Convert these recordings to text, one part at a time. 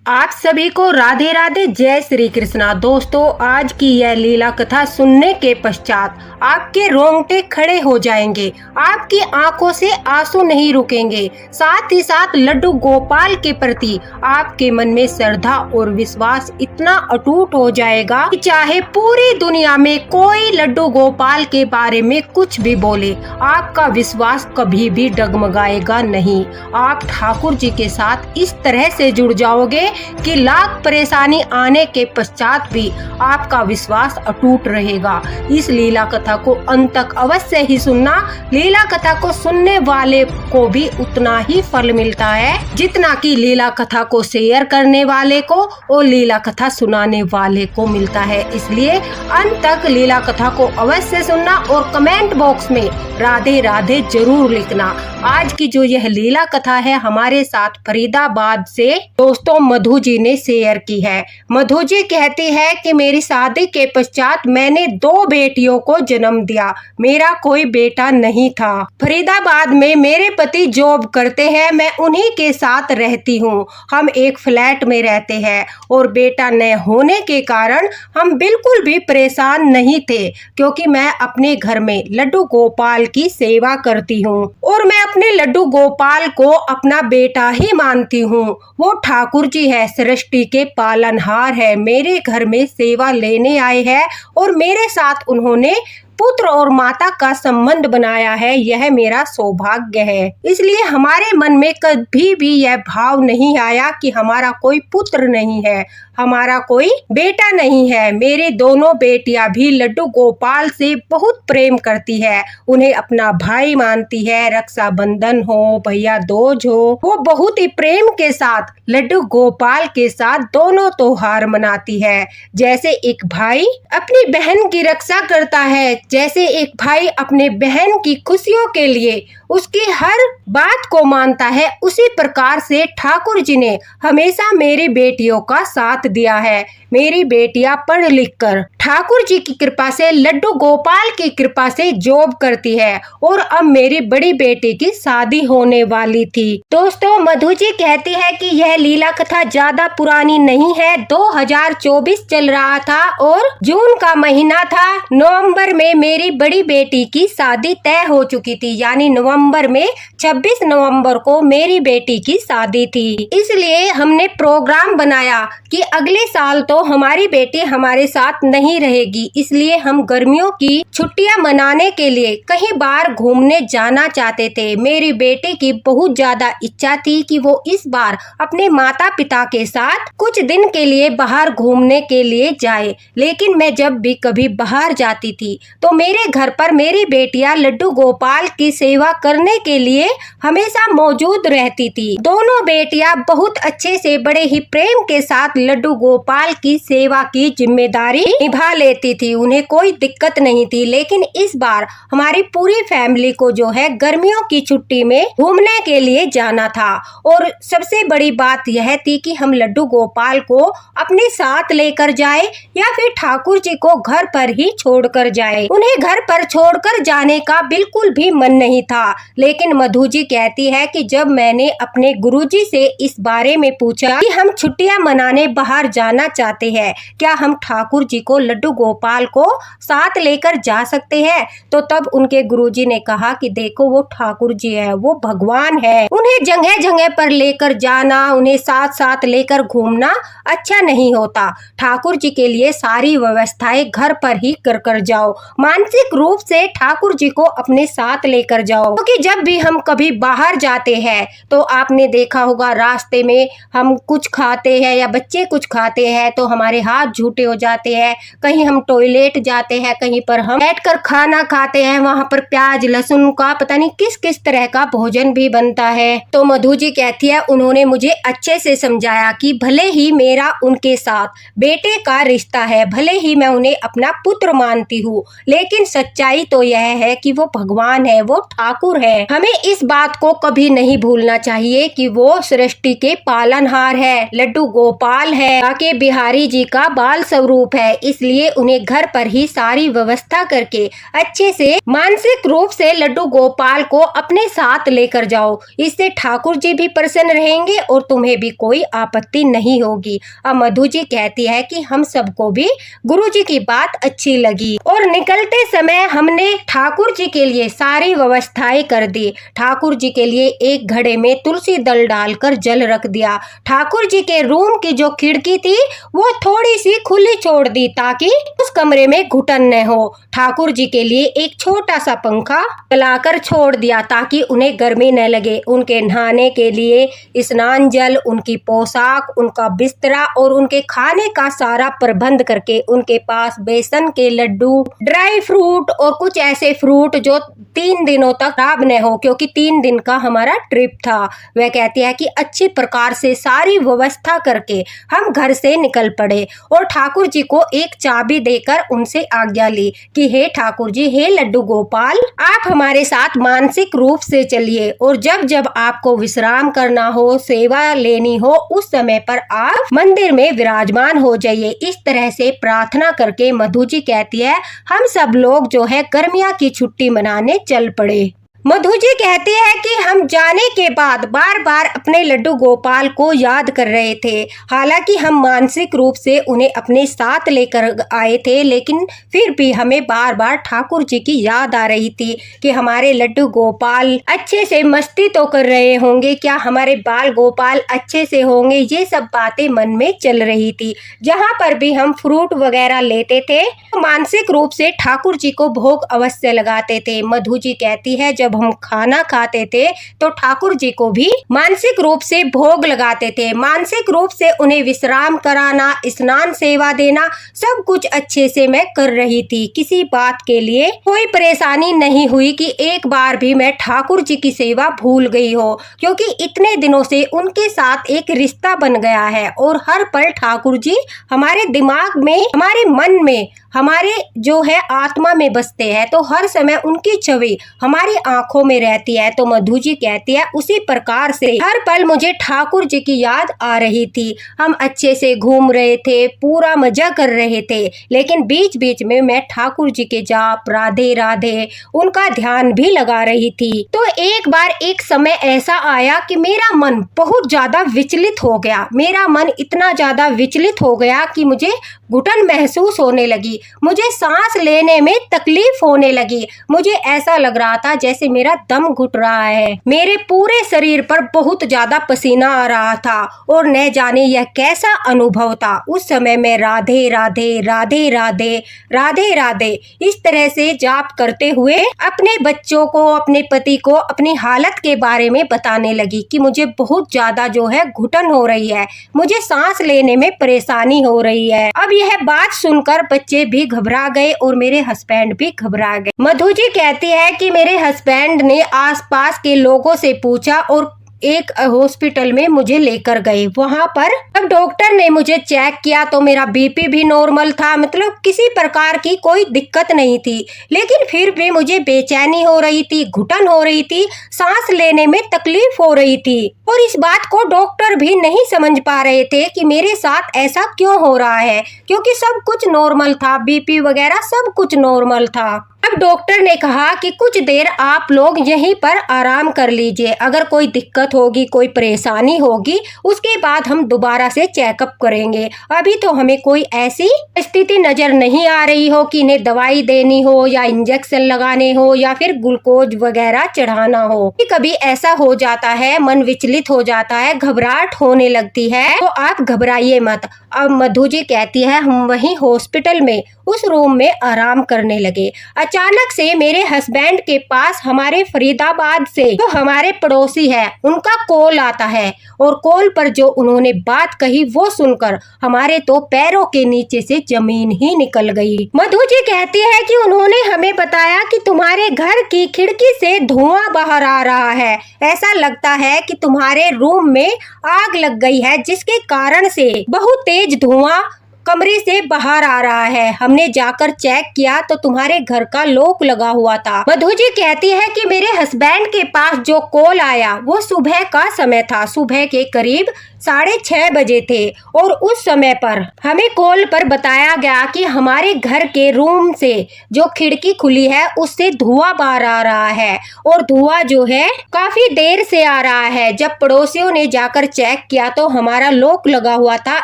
आप सभी को राधे राधे, जय श्री कृष्णा। दोस्तों, आज की यह लीला कथा सुनने के पश्चात आपके रोंगटे खड़े हो जाएंगे, आपकी आंखों से आंसू नहीं रुकेंगे। साथ ही साथ लड्डू गोपाल के प्रति आपके मन में श्रद्धा और विश्वास इतना अटूट हो जाएगा कि चाहे पूरी दुनिया में कोई लड्डू गोपाल के बारे में कुछ भी बोले, आपका विश्वास कभी भी डगमगाएगा नहीं। आप ठाकुर जी के साथ इस तरह से जुड़ जाओगे कि लाख परेशानी आने के पश्चात भी आपका विश्वास अटूट रहेगा। इस लीला कथा को अंत तक अवश्य ही सुनना। लीला कथा को सुनने वाले को भी उतना ही फल मिलता है जितना कि लीला कथा को शेयर करने वाले को और लीला कथा सुनाने वाले को मिलता है। इसलिए अंत तक लीला कथा को अवश्य सुनना और कमेंट बॉक्स में राधे राधे जरूर लिखना। आज की जो यह लीला कथा है हमारे साथ फरीदाबाद से दोस्तों मधु जी ने शेयर की है। मधु जी कहती है कि मेरी शादी के पश्चात मैंने 2 बेटियों को जन्म दिया, मेरा कोई बेटा नहीं था। फरीदाबाद में मेरे पति जॉब करते हैं, मैं उन्हीं के साथ रहती हूँ। हम एक फ्लैट में रहते हैं और बेटा न होने के कारण हम बिल्कुल भी परेशान नहीं थे, क्योंकि मैं अपने घर में लड्डू गोपाल की सेवा करती हूँ और मैं अपने लड्डू गोपाल को अपना बेटा ही मानती हूँ। वो ठाकुर जी है, सृष्टि के पालनहार है, मेरे घर में सेवा लेने आए हैं और मेरे साथ उन्होंने पुत्र और माता का संबंध बनाया है। यह मेरा सौभाग्य है। इसलिए हमारे मन में कभी भी यह भाव नहीं आया कि हमारा कोई पुत्र नहीं है, हमारा कोई बेटा नहीं है। मेरी दोनों बेटियां भी लड्डू गोपाल से बहुत प्रेम करती है, उन्हें अपना भाई मानती है। रक्षाबंधन हो, भैया दूज हो, वो बहुत ही प्रेम के साथ लड्डू गोपाल के साथ दोनों त्योहार मनाती है। जैसे एक भाई अपनी बहन की रक्षा करता है, जैसे एक भाई अपने बहन की खुशियों के लिए उसकी हर बात को मानता है, उसी प्रकार से ठाकुर जी ने हमेशा मेरी बेटियों का साथ दिया है। मेरी बेटियां पढ़ लिख कर ठाकुर जी की कृपा से, लड्डू गोपाल की कृपा से जॉब करती है और अब मेरी बड़ी बेटी की शादी होने वाली थी। दोस्तों, मधु जी कहती है कि यह लीला कथा ज्यादा पुरानी नहीं है। 2024 चल रहा था और जून का महीना था। नवंबर में मेरी बड़ी बेटी की शादी तय हो चुकी थी, यानी नवंबर में 26 नवंबर को मेरी बेटी की शादी थी। इसलिए हमने प्रोग्राम बनाया कि अगले साल तो हमारी बेटी हमारे साथ नहीं रहेगी, इसलिए हम गर्मियों की छुट्टियां मनाने के लिए कहीं बाहर घूमने जाना चाहते थे। मेरी बेटी की बहुत ज्यादा इच्छा थी कि वो इस बार अपने माता पिता के साथ कुछ दिन के लिए बाहर घूमने के लिए जाए, लेकिन मैं जब भी कभी बाहर जाती थी तो मेरे घर पर मेरी बेटियां लड्डू गोपाल की सेवा करने के लिए हमेशा मौजूद रहती थी। दोनों बेटियां बहुत अच्छे से बड़े ही प्रेम के साथ लड्डू गोपाल की सेवा की जिम्मेदारी निभा लेती थी, उन्हें कोई दिक्कत नहीं थी। लेकिन इस बार हमारी पूरी फैमिली को जो है गर्मियों की छुट्टी में घूमने के लिए जाना था और सबसे बड़ी बात यह थी कि हम लड्डू गोपाल को अपने साथ लेकर जाए या फिर ठाकुर जी को घर पर ही छोड़कर जाए। उन्हें घर पर छोड़कर जाने का बिल्कुल भी मन नहीं था, लेकिन मधु जी कहती है कि जब मैंने अपने गुरुजी से इस बारे में पूछा कि हम छुट्टियां मनाने बाहर जाना चाहते हैं, क्या हम ठाकुर जी को लड्डू गोपाल को साथ लेकर जा सकते हैं, तो तब उनके गुरुजी ने कहा कि देखो, वो ठाकुर जी है, वो भगवान है, उन्हें जगह जगह पर लेकर जाना, उन्हें साथ साथ लेकर घूमना अच्छा नहीं होता। ठाकुर जी के लिए सारी व्यवस्थाएं घर पर ही कर जाओ, मानसिक रूप से ठाकुर जी को अपने साथ लेकर जाओ। क्योंकि जब भी हम कभी बाहर जाते हैं तो आपने देखा होगा रास्ते में हम कुछ खाते हैं या बच्चे कुछ खाते हैं तो हमारे हाथ झूठे हो जाते हैं। कहीं हम टॉयलेट जाते हैं, कहीं पर हम बैठकर खाना खाते हैं, वहां पर प्याज लहसुन का पता नहीं किस किस तरह का भोजन भी बनता है। तो मधु जी कहती है उन्होंने मुझे अच्छे से समझाया कि भले ही मेरा उनके साथ बेटे का रिश्ता है, भले ही मैं उन्हें अपना पुत्र मानती हूँ, लेकिन सच्चाई तो यह है कि वो भगवान है, वो ठाकुर है। हमें इस बात को कभी नहीं भूलना चाहिए कि वो सृष्टि के पालनहार है, लड्डू गोपाल है, बांके बिहारी जी का बाल स्वरूप है। इसलिए उन्हें घर पर ही सारी व्यवस्था करके अच्छे से मानसिक रूप से लड्डू गोपाल को अपने साथ लेकर जाओ। इससे ठाकुर जी भी प्रसन्न रहेंगे और तुम्हें भी कोई आपत्ति नहीं होगी। अब मधु जी कहती है कि हम सबको भी गुरु जी की बात अच्छी लगी और निकलते समय हमने ठाकुर जी के लिए सारी व्यवस्थाएं कर दी। ठाकुर जी के लिए एक घड़े में तुलसी दल डालकर जल रख दिया। ठाकुर जी के रूम की जो खिड़की थी वो थोड़ी सी खुली छोड़ दी ताकि उस कमरे में घुटन न हो। ठाकुर जी के लिए एक छोटा सा पंखा चलाकर छोड़ दिया ताकि उन्हें गर्मी न लगे। उनके नहाने के लिए स्नान जल, उनकी पोशाक, उनका बिस्तरा और उनके खाने का सारा प्रबंध करके उनके पास बेसन के लड्डू, ड्राई फ्रूट और कुछ ऐसे फ्रूट जो 3 दिनों तक खराब न हो, क्योंकि 3 दिन का हमारा ट्रिप था। वह कहती है कि अच्छी प्रकार से सारी व्यवस्था करके हम घर से निकल पड़े और ठाकुर जी को एक चाबी देकर उनसे आज्ञा ली कि हे ठाकुर जी, हे लड्डू गोपाल, आप हमारे साथ मानसिक रूप से चलिए और जब जब आपको विश्राम करना हो, सेवा लेनी हो, उस समय पर आप मंदिर में विराजमान हो जाइए। इस तरह से प्रार्थना करके मधु जी कहती है हम सब लोग जो है गर्मियाँ की छुट्टी मनाने चल पड़े। मधु जी कहती है कि हम जाने के बाद बार बार अपने लड्डू गोपाल को याद कर रहे थे। हालांकि हम मानसिक रूप से उन्हें अपने साथ लेकर आए थे, लेकिन फिर भी हमें बार बार ठाकुर जी की याद आ रही थी कि हमारे लड्डू गोपाल अच्छे से मस्ती तो कर रहे होंगे, क्या हमारे बाल गोपाल अच्छे से होंगे, ये सब बातें मन में चल रही थी। जहाँ पर भी हम फ्रूट वगैरह लेते थे तो मानसिक रूप से ठाकुर जी को भोग अवश्य लगाते थे। मधु जी कहती है जब हम खाना खाते थे तो ठाकुर जी को भी मानसिक रूप से भोग लगाते थे। मानसिक रूप से उन्हें विश्राम कराना, स्नान सेवा देना, सब कुछ अच्छे से मैं कर रही थी। किसी बात के लिए कोई परेशानी नहीं हुई कि एक बार भी मैं ठाकुर जी की सेवा भूल गई हो, क्योंकि इतने दिनों से उनके साथ एक रिश्ता बन गया है और हर पल ठाकुर जी हमारे दिमाग में, हमारे मन में, हमारे जो है आत्मा में बसते हैं, तो हर समय उनकी छवि हमारी आंखों में रहती है। तो मधु जी कहती है उसी प्रकार से हर पल मुझे ठाकुर जी की याद आ रही थी। हम अच्छे से घूम रहे थे, पूरा मजा कर रहे थे, लेकिन बीच बीच में मैं ठाकुर जी के जाप, राधे राधे, उनका ध्यान भी लगा रही थी। तो एक बार एक समय ऐसा आया कि मेरा मन बहुत ज्यादा विचलित हो गया। मेरा मन इतना ज्यादा विचलित हो गया कि मुझे घुटन महसूस होने लगी, मुझे सांस लेने में तकलीफ होने लगी। मुझे ऐसा लग रहा था जैसे मेरा दम घुट रहा है। मेरे पूरे शरीर पर बहुत ज्यादा पसीना आ रहा था और न जाने यह कैसा अनुभव था। उस समय मैं राधे राधे राधे राधे राधे राधे इस तरह से जाप करते हुए अपने बच्चों को, अपने पति को अपनी हालत के बारे में बताने लगी कि मुझे बहुत ज्यादा जो है घुटन हो रही है, मुझे सांस लेने में परेशानी हो रही है। अब यह बात सुनकर बच्चे भी घबरा गए और मेरे हस्बैंड भी घबरा गए। मधु जी कहती है कि मेरे हस्बैंड ने आसपास के लोगों से पूछा और एक हॉस्पिटल में मुझे लेकर गए। वहां पर अब डॉक्टर ने मुझे चेक किया तो मेरा बीपी भी नॉर्मल था, मतलब किसी प्रकार की कोई दिक्कत नहीं थी, लेकिन फिर भी मुझे बेचैनी हो रही थी, घुटन हो रही थी, सांस लेने में तकलीफ हो रही थी और इस बात को डॉक्टर भी नहीं समझ पा रहे थे कि मेरे साथ ऐसा क्यों हो रहा है, क्योंकि सब कुछ नॉर्मल था, बीपी वगैरह सब कुछ नॉर्मल था। अब डॉक्टर ने कहा कि कुछ देर आप लोग यहीं पर आराम कर लीजिए, अगर कोई दिक्कत होगी, कोई परेशानी होगी, उसके बाद हम दोबारा से चेकअप करेंगे। अभी तो हमें कोई ऐसी स्थिति नजर नहीं आ रही हो कि इन्हें दवाई देनी हो या इंजेक्शन लगाने हो या फिर ग्लूकोज वगैरह चढ़ाना हो। कभी ऐसा हो जाता है, मन विचलित हो जाता है, घबराहट होने लगती है, तो आप घबराइए मत। अब मधु जी कहती है हम वहीं हॉस्पिटल में उस रूम में आराम करने लगे। अचानक से मेरे हस्बैंड के पास हमारे फरीदाबाद से जो हमारे पड़ोसी है उनका कॉल आता है और कॉल पर जो उन्होंने बात कही वो सुनकर हमारे तो पैरों के नीचे से जमीन ही निकल गई। मधु जी कहती है कि उन्होंने हमें बताया कि तुम्हारे घर की खिड़की से धुआं बाहर आ रहा है, ऐसा लगता है कि तुम्हारे रूम में आग लग गई है, जिसके कारण से बहुत तेज धुआं कमरे से बाहर आ रहा है। हमने जाकर चेक किया तो तुम्हारे घर का लॉक लगा हुआ था। मधु जी कहती है कि मेरे हस्बैंड के पास जो कॉल आया वो सुबह का समय था, सुबह के करीब 6:30 बजे थे और उस समय पर हमें कॉल पर बताया गया कि हमारे घर के रूम से जो खिड़की खुली है उससे धुआं बाहर आ रहा है और धुआं जो है काफी देर से आ रहा है। जब पड़ोसियों ने जाकर चेक किया तो हमारा लॉक लगा हुआ था,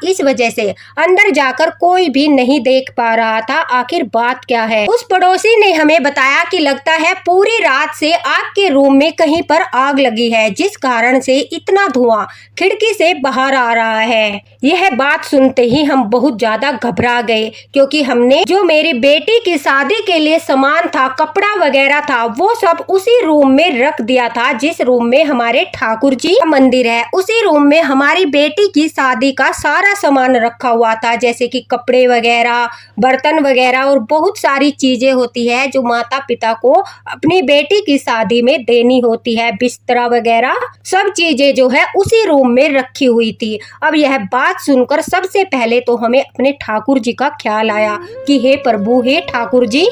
इस वजह से अंदर जाकर कोई भी नहीं देख पा रहा था आखिर बात क्या है। उस पड़ोसी ने हमें बताया कि लगता है पूरी रात से आपके रूम में कहीं पर आग लगी है, जिस कारण से इतना धुआं खिड़की से बाहर आ रहा है। यह बात सुनते ही हम बहुत ज्यादा घबरा गए, क्योंकि हमने जो मेरी बेटी की शादी के लिए सामान था, कपड़ा वगैरह था, वो सब उसी रूम में रख दिया था जिस रूम में हमारे ठाकुर जी का मंदिर है। उसी रूम में हमारी बेटी की शादी का सारा सामान रखा हुआ था, जैसे कि कपड़े वगैरह, बर्तन वगैरह और बहुत सारी चीजें होती है जो माता पिता को अपनी बेटी की शादी में देनी होती है। बिस्तरा वगैरह सब चीजें जो है उसी रूम में रखी हुई थी। अब यह बात सुनकर सबसे पहले तो हमें अपने ठाकुर जी का ख्याल आया कि हे प्रभु, हे ठाकुर जी,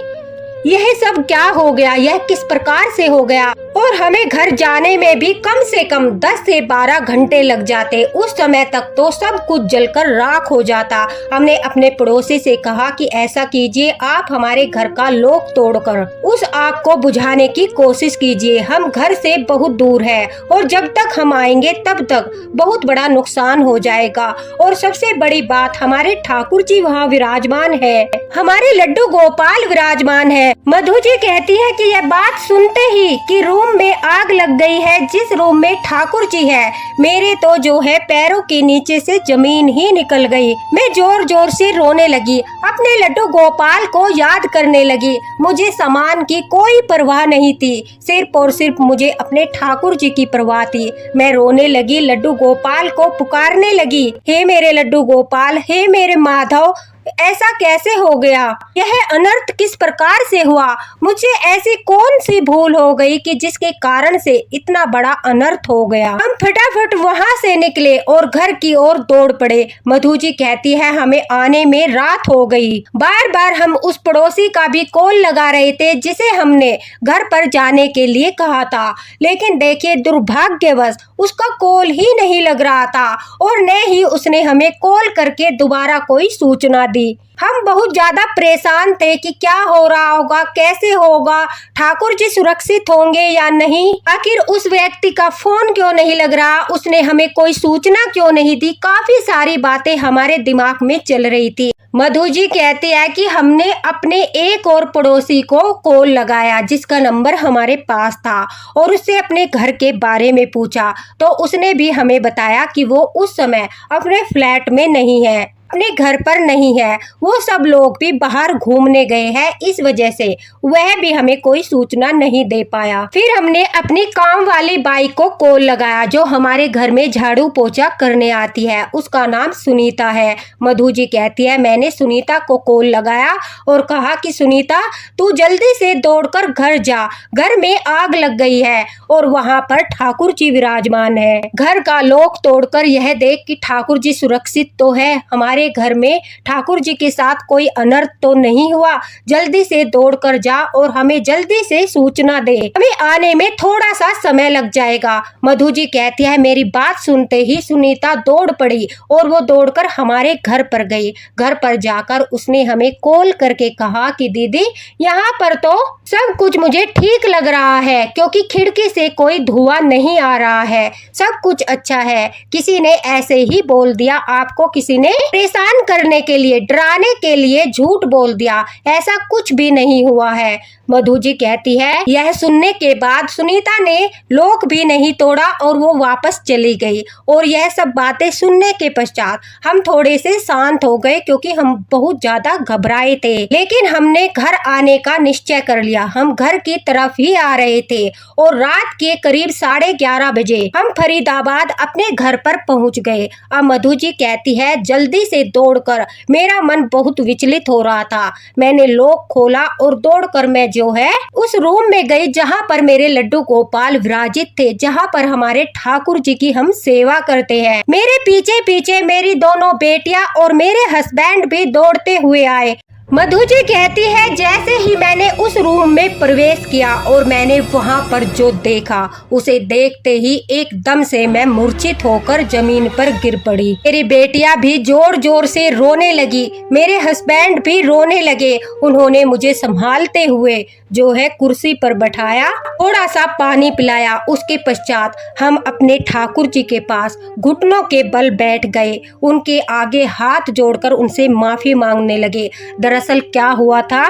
यह सब क्या हो गया, यह किस प्रकार से हो गया। और हमें घर जाने में भी कम से कम 10 से 12 घंटे लग जाते। उस समय तक तो सब कुछ जलकर राख हो जाता। हमने अपने पड़ोसी से कहा कि ऐसा कीजिए, आप हमारे घर का लॉक तोड़कर उस आग को बुझाने की कोशिश कीजिए। हम घर से बहुत दूर है और जब तक हम आएंगे तब तक बहुत बड़ा नुकसान हो जाएगा। और सबसे बड़ी बात, हमारे ठाकुर जी वहाँ विराजमान है, हमारे लड्डू गोपाल विराजमान है। मधु जी कहती है कि यह बात सुनते ही कि रूम में आग लग गई है जिस रूम में ठाकुर जी है, मेरे तो जो है पैरों के नीचे से जमीन ही निकल गई। मैं जोर जोर से रोने लगी, अपने लड्डू गोपाल को याद करने लगी। मुझे सामान की कोई परवाह नहीं थी, सिर्फ और सिर्फ मुझे अपने ठाकुर जी की परवाह थी। मैं रोने लगी, लड्डू गोपाल को पुकारने लगी, हे मेरे लड्डू गोपाल, हे मेरे माधव, ऐसा कैसे हो गया, यह अनर्थ किस प्रकार से हुआ, मुझे ऐसी कौन सी भूल हो गई कि जिसके कारण से इतना बड़ा अनर्थ हो गया। हम फटाफट वहां से निकले और घर की ओर दौड़ पड़े। मधु जी कहती है हमें आने में रात हो गई। बार बार हम उस पड़ोसी का भी कॉल लगा रहे थे जिसे हमने घर पर जाने के लिए कहा था, लेकिन देखिए दुर्भाग्यवश उसका कॉल ही नहीं लग रहा था और न ही उसने हमें कॉल करके दोबारा कोई सूचना दी। हम बहुत ज्यादा परेशान थे कि क्या हो रहा होगा, कैसे होगा, ठाकुर जी सुरक्षित होंगे या नहीं, आखिर उस व्यक्ति का फोन क्यों नहीं लग रहा, उसने हमें कोई सूचना क्यों नहीं दी। काफी सारी बातें हमारे दिमाग में चल रही थी। मधु जी कहती है कि हमने अपने एक और पड़ोसी को कॉल लगाया जिसका नंबर हमारे पास था और उससे अपने घर के बारे में पूछा, तो उसने भी हमें बताया कि वो उस समय अपने फ्लैट में नहीं है, अपने घर पर नहीं है, वो सब लोग भी बाहर घूमने गए हैं, इस वजह से वह भी हमें कोई सूचना नहीं दे पाया। फिर हमने अपनी काम वाली बाई को कॉल लगाया जो हमारे घर में झाड़ू पोछा करने आती है, उसका नाम सुनीता है। मधु जी कहती है मैंने सुनीता को कॉल लगाया और कहा कि सुनीता तू जल्दी से दौड़कर घर जा, घर में आग लग गई है और वहाँ पर ठाकुर जी विराजमान है। घर का लॉक तोड़कर यह देख कि ठाकुर जी सुरक्षित तो है, हमारे घर में ठाकुर जी के साथ कोई अनर्थ तो नहीं हुआ, जल्दी से दौड़कर जा और हमें जल्दी से सूचना दे, हमें आने में थोड़ा सा समय लग जाएगा। मधु जी कहती है मेरी बात सुनते ही सुनीता दौड़ पड़ी और वो दौड़कर हमारे घर पर गई। घर पर जाकर उसने हमें कॉल करके कहा कि दीदी यहाँ पर तो सब कुछ मुझे ठीक लग रहा है, क्योंकि खिड़की से कोई धुआं नहीं आ रहा है, सब कुछ अच्छा है। किसी ने ऐसे ही बोल दिया, आपको किसी ने परेशान करने के लिए, डराने के लिए झूठ बोल दिया, ऐसा कुछ भी नहीं हुआ है। मधु जी कहती है यह सुनने के बाद सुनीता ने लॉक भी नहीं तोड़ा और वो वापस चली गई। और यह सब बातें सुनने के पश्चात हम थोड़े से शांत हो गए, क्योंकि हम बहुत ज्यादा घबराए थे, लेकिन हमने घर आने का निश्चय कर लिया। हम घर की तरफ ही आ रहे थे और रात के करीब 11:30 बजे हम फरीदाबाद अपने घर पर पहुंच गए। अब मधु जी कहती है जल्दी से से दौड़कर। मेरा मन बहुत विचलित हो रहा था। मैंने लॉक खोला और दौड़कर मैं जो है उस रूम में गई जहाँ पर मेरे लड्डू गोपाल विराजित थे, जहाँ पर हमारे ठाकुर जी की हम सेवा करते हैं। मेरे पीछे पीछे मेरी दोनों बेटियां और मेरे हस्बैंड भी दौड़ते हुए आए। मधु जी कहती है, जैसे ही मैंने उस रूम में प्रवेश किया और मैंने वहां पर जो देखा, उसे देखते ही एकदम से मैं मूर्छित होकर जमीन पर गिर पड़ी। मेरी बेटियां भी जोर जोर से रोने लगी, मेरे हस्बैंड भी रोने लगे। उन्होंने मुझे संभालते हुए जो है कुर्सी पर बैठाया, थोड़ा सा पानी पिलाया। उसके पश्चात हम अपने ठाकुर जी के पास घुटनों के बल बैठ गए, उनके आगे हाथ जोड़कर उनसे माफी मांगने लगे। दरअसल क्या हुआ था,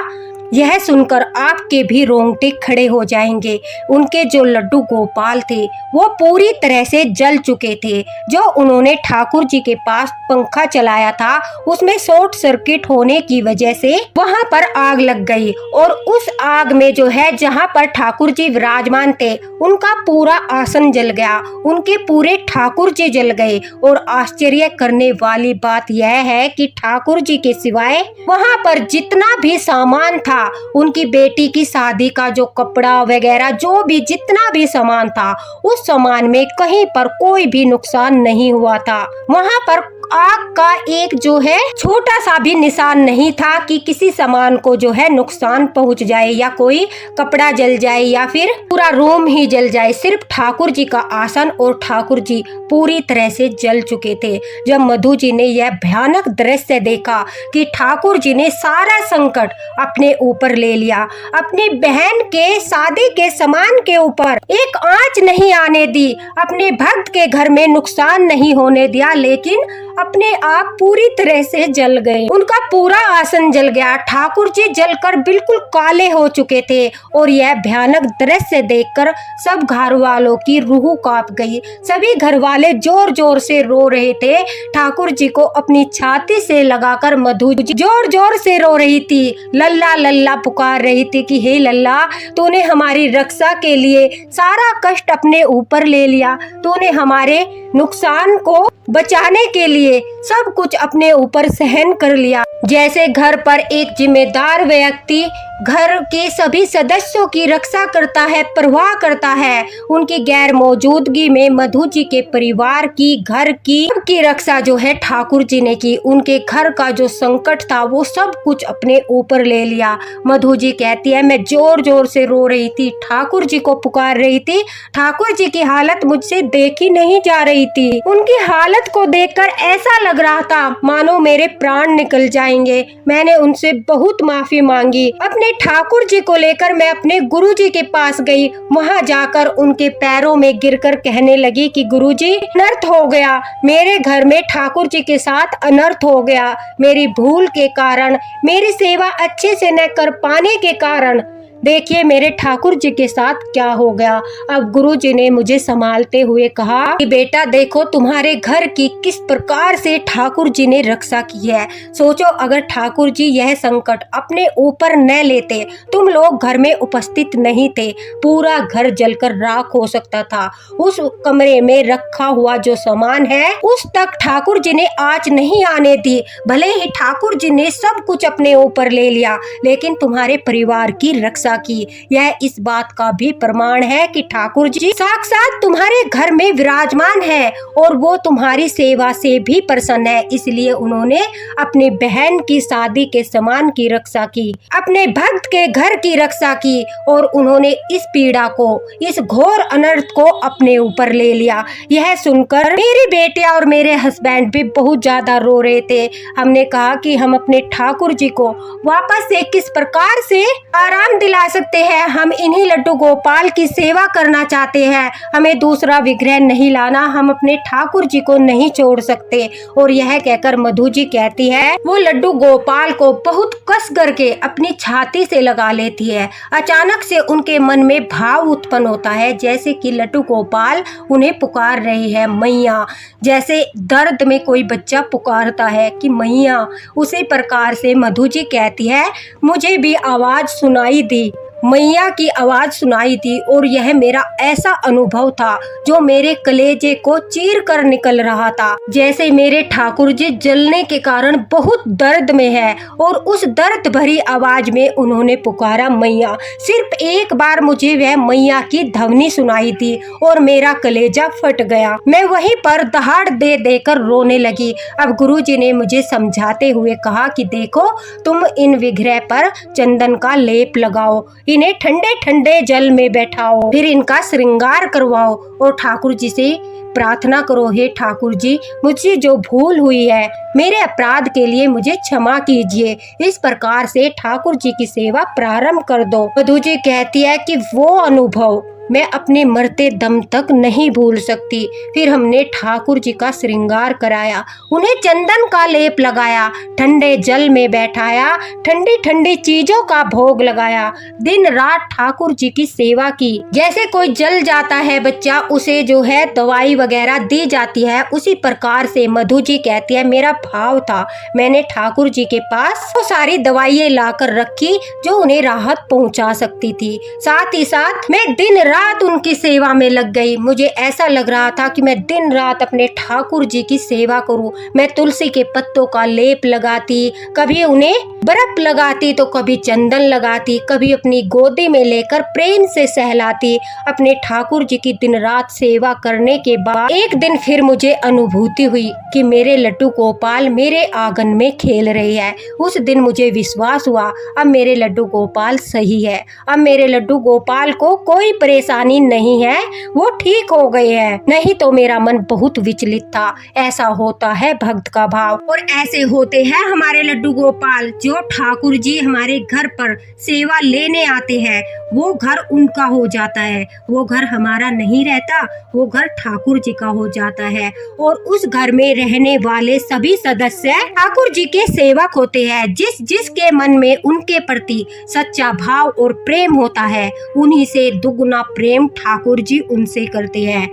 यह सुनकर आपके भी रोंगटे खड़े हो जाएंगे। उनके जो लड्डू गोपाल थे वो पूरी तरह से जल चुके थे। जो उन्होंने ठाकुर जी के पास पंखा चलाया था, उसमें शॉर्ट सर्किट होने की वजह से वहां पर आग लग गई और उस आग में जो है जहां पर ठाकुर जी विराजमान थे, उनका पूरा आसन जल गया, उनके पूरे ठाकुर जी जल गए। और आश्चर्य करने वाली बात यह है कि ठाकुर जी के सिवाय वहां पर जितना भी सामान था, उनकी बेटी की शादी का जो कपड़ा वगैरह जो भी जितना भी सामान था, उस सामान में कहीं पर कोई भी नुकसान नहीं हुआ था। वहां पर आग का एक जो है छोटा सा भी निशान नहीं था कि किसी सामान को जो है नुकसान पहुंच जाए या कोई कपड़ा जल जाए या फिर पूरा रूम ही जल जाए। सिर्फ ठाकुर जी का आसन और ठाकुर जी पूरी तरह से जल चुके थे। जब मधु जी ने यह भयानक दृश्य देखा कि ठाकुर जी ने सारा संकट अपने ऊपर ले लिया, अपनी बहन के शादी के सामान के ऊपर एक आंच नहीं आने दी, अपने भक्त के घर में नुकसान नहीं होने दिया, लेकिन अपने आप पूरी तरह से जल गए। उनका पूरा आसन जल गया, ठाकुर जी जलकर बिल्कुल काले हो चुके थे। और यह भयानक दृश्य देखकर सब घर वालों की रूह कांप गई। सभी घर वाले जोर जोर से रो रहे थे। ठाकुर जी को अपनी छाती से लगाकर मधु जी जोर जोर से रो रही थी, लल्ला लल्ला पुकार रही थी कि हे लल्ला, तूने हमारी रक्षा के लिए सारा कष्ट अपने ऊपर ले लिया, तूने हमारे नुकसान को बचाने के लिए सब कुछ अपने ऊपर सहन कर लिया। जैसे घर पर एक जिम्मेदार व्यक्ति घर के सभी सदस्यों की रक्षा करता है, परवाह करता है, उनकी गैर मौजूदगी में मधु जी के परिवार की, घर की रक्षा जो है ठाकुर जी ने की। उनके घर का जो संकट था वो सब कुछ अपने ऊपर ले लिया। मधु जी कहती है, मैं जोर जोर से रो रही थी, ठाकुर जी को पुकार रही थी, ठाकुर जी की हालत मुझसे देखी नहीं जा रही थी। उनकी हालत को देखकर ऐसा लग रहा था मानो मेरे प्राण निकल जाएंगे। मैंने उनसे बहुत माफी मांगी। अपने ठाकुर जी को लेकर मैं अपने गुरु जी के पास गई। वहां जाकर उनके पैरों में गिरकर कहने लगी कि गुरु जी, अनर्थ हो गया, मेरे घर में ठाकुर जी के साथ अनर्थ हो गया। मेरी भूल के कारण, मेरी सेवा अच्छे से न कर पाने के कारण देखिए मेरे ठाकुर जी के साथ क्या हो गया। अब गुरु जी ने मुझे संभालते हुए कहा कि बेटा देखो, तुम्हारे घर की किस प्रकार से ठाकुर जी ने रक्षा की है। सोचो, अगर ठाकुर जी यह संकट अपने ऊपर न लेते, तुम लोग घर में उपस्थित नहीं थे, पूरा घर जलकर राख हो सकता था। उस कमरे में रखा हुआ जो सामान है, उस तक ठाकुर जी ने आंच नहीं आने दी। भले ही ठाकुर जी ने सब कुछ अपने ऊपर ले लिया, लेकिन तुम्हारे परिवार की रक्षा की। यह इस बात का भी प्रमाण है कि ठाकुर जी साक्षात तुम्हारे घर में विराजमान है और वो तुम्हारी सेवा से भी प्रसन्न है। इसलिए उन्होंने अपनी बहन की शादी के सामान की रक्षा की, अपने भक्त के घर की रक्षा की और उन्होंने इस पीड़ा को, इस घोर अनर्थ को अपने ऊपर ले लिया। यह सुनकर मेरी बेटियां और मेरे हस्बैंड भी बहुत ज्यादा रो रहे थे। हमने कहा कि हम अपने ठाकुर जी को वापस से किस प्रकार से आराम दिला सकते हैं। हम इन्हीं लड्डू गोपाल की सेवा करना चाहते हैं, हमें दूसरा विग्रह नहीं लाना, हम अपने ठाकुर जी को नहीं छोड़ सकते। और यह कहकर मधु जी कहती है, वो लड्डू गोपाल को बहुत कस करके अपनी छाती से लगा लेती है। अचानक से उनके मन में भाव उत्पन्न होता है, जैसे कि लड्डू गोपाल उन्हें पुकार रही है, मैया। जैसे दर्द में कोई बच्चा पुकारता है कि मैया, उसी प्रकार से मधु जी कहती है, मुझे भी आवाज सुनाई दी। मैया की आवाज सुनाई थी और यह मेरा ऐसा अनुभव था जो मेरे कलेजे को चीर कर निकल रहा था। जैसे मेरे ठाकुर जी जलने के कारण बहुत दर्द में है और उस दर्द भरी आवाज में उन्होंने पुकारा मैया। सिर्फ एक बार मुझे वह मैया की ध्वनि सुनाई थी और मेरा कलेजा फट गया। मैं वहीं पर दहाड़ दे देकर रोने लगी। अब गुरुजी ने मुझे समझाते हुए कहा कि देखो, तुम इन विग्रह पर चंदन का लेप लगाओ, इन्हें ठंडे ठंडे जल में बैठाओ, फिर इनका श्रृंगार करवाओ और ठाकुर जी से प्रार्थना करो, हे ठाकुर जी, मुझसे जो भूल हुई है, मेरे अपराध के लिए मुझे क्षमा कीजिए। इस प्रकार से ठाकुर जी की सेवा प्रारंभ कर दो। मधु जी कहती है कि वो अनुभव मैं अपने मरते दम तक नहीं भूल सकती। फिर हमने ठाकुर जी का श्रृंगार कराया, उन्हें चंदन का लेप लगाया, ठंडे जल में बैठाया, ठंडी ठंडी चीजों का भोग लगाया, दिन रात ठाकुर जी की सेवा की। जैसे कोई जल जाता है बच्चा, उसे जो है दवाई वगैरह दी जाती है, उसी प्रकार से मधु जी कहती है मेरा भाव था। मैंने ठाकुर जी के पास वो सारी दवाइयाँ लाकर रखी जो उन्हें राहत पहुंचा सकती थी। साथ ही साथ मैं दिन रात उनकी सेवा में लग गई। मुझे ऐसा लग रहा था कि मैं दिन रात अपने ठाकुर जी की सेवा करूं। मैं तुलसी के पत्तों का लेप लगाती, कभी उन्हें बर्फ लगाती तो कभी चंदन लगाती, कभी अपनी गोदी में लेकर प्रेम से सहलाती। अपने ठाकुर जी की दिन रात सेवा करने के बाद एक दिन फिर मुझे अनुभूति हुई कि मेरे लड्डू गोपाल मेरे आंगन में खेल रहे हैं। उस दिन मुझे विश्वास हुआ, अब मेरे लड्डू गोपाल सही है, अब मेरे लड्डू गोपाल को कोई परेशानी नहीं है, वो ठीक हो गए हैं। नहीं तो मेरा मन बहुत विचलित था। ऐसा होता है भक्त का भाव, और ऐसे होते हैं हमारे लड्डू गोपाल। जो ठाकुर जी हमारे घर पर सेवा लेने आते हैं, वो घर उनका हो जाता है, वो घर हमारा नहीं रहता, वो घर ठाकुर जी का हो जाता है। और उस घर में रहने वाले सभी सदस्य ठाकुर जी के सेवक होते हैं। जिस जिसके मन में उनके प्रति सच्चा भाव और प्रेम होता है, उन्हीं से दुगुना प्रेम ठाकुर जी उनसे करते हैं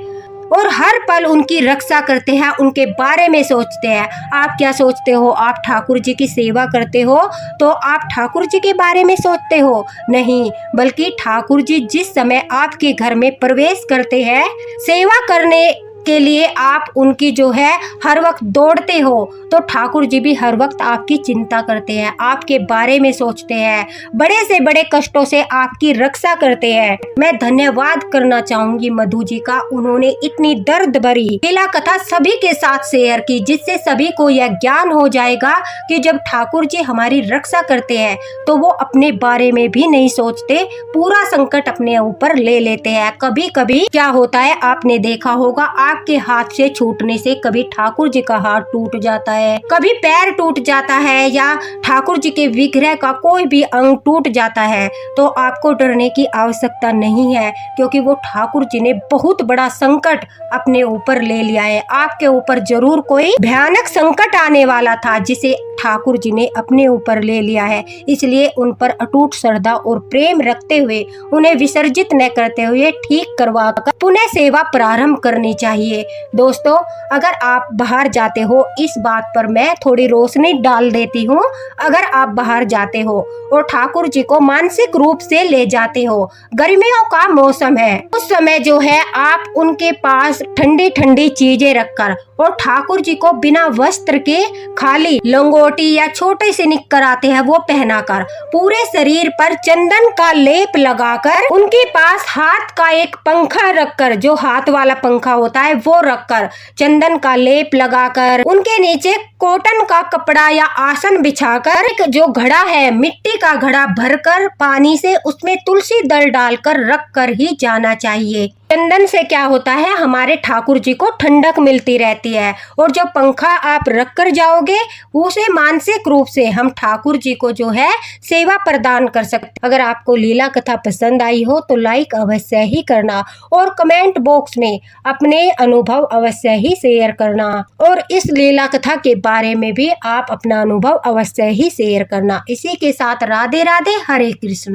और हर पल उनकी रक्षा करते हैं, उनके बारे में सोचते हैं। आप क्या सोचते हो? आप ठाकुर जी की सेवा करते हो तो आप ठाकुर जी के बारे में सोचते हो? नहीं, बल्कि ठाकुर जी जिस समय आपके घर में प्रवेश करते हैं, सेवा करने के लिए आप उनकी जो है हर वक्त दौड़ते हो, तो ठाकुर जी भी हर वक्त आपकी चिंता करते हैं, आपके बारे में सोचते हैं, बड़े से बड़े कष्टों से आपकी रक्षा करते हैं। मैं धन्यवाद करना चाहूंगी मधु जी का। उन्होंने इतनी दर्द भरी लीला कथा सभी के साथ शेयर की, जिससे सभी को यह ज्ञान हो जाएगा कि जब ठाकुर जी हमारी रक्षा करते हैं तो वो अपने बारे में भी नहीं सोचते, पूरा संकट अपने ऊपर ले लेते हैं। कभी कभी क्या होता है, आपने देखा होगा, आपके हाथ से छूटने से कभी ठाकुर जी का हाथ टूट जाता है, कभी पैर टूट जाता है, या ठाकुर जी के विग्रह का कोई भी अंग टूट जाता है, तो आपको डरने की आवश्यकता नहीं है, क्योंकि वो ठाकुर जी ने बहुत बड़ा संकट अपने ऊपर ले लिया है। आपके ऊपर जरूर कोई भयानक संकट आने वाला था, जिसे ठाकुर जी ने अपने ऊपर ले लिया है। इसलिए उन पर अटूट श्रद्धा और प्रेम रखते हुए, उन्हें विसर्जित न करते हुए ठीक करवा कर पुनः सेवा प्रारंभ करनी चाहिए। दोस्तों, अगर आप बाहर जाते हो, इस बात पर मैं थोड़ी रोशनी डाल देती हूँ। अगर आप बाहर जाते हो और ठाकुर जी को मानसिक रूप से ले जाते हो, गर्मियों का मौसम है, उस समय जो है आप उनके पास ठंडी ठंडी चीजें रखकर और ठाकुर जी को बिना वस्त्र के खाली लंगोटी या छोटे से निक्कर आते हैं वो पहनाकर, पूरे शरीर पर चंदन का लेप लगाकर, उनके पास हाथ का एक पंखा रखकर, जो हाथ वाला पंखा होता है वो रखकर, चंदन का लेप लगाकर, उनके नीचे कॉटन का कपड़ा या आसन बिछाकर, एक जो घड़ा है मिट्टी का घड़ा भरकर पानी से उसमें तुलसी दल डालकर रख कर ही जाना चाहिए। चंदन से क्या होता है, हमारे ठाकुर जी को ठंडक मिलती रहती है, और जो पंखा आप रख कर जाओगे उसे मानसिक रूप से हम ठाकुर जी को जो है सेवा प्रदान कर सकते। अगर आपको लीला कथा पसंद आई हो तो लाइक अवश्य ही करना और कमेंट बॉक्स में अपने अनुभव अवश्य ही शेयर करना, और इस लीला कथा के बारे में भी आप अपना अनुभव अवश्य ही शेयर करना। इसी के साथ राधे राधे, हरे कृष्ण।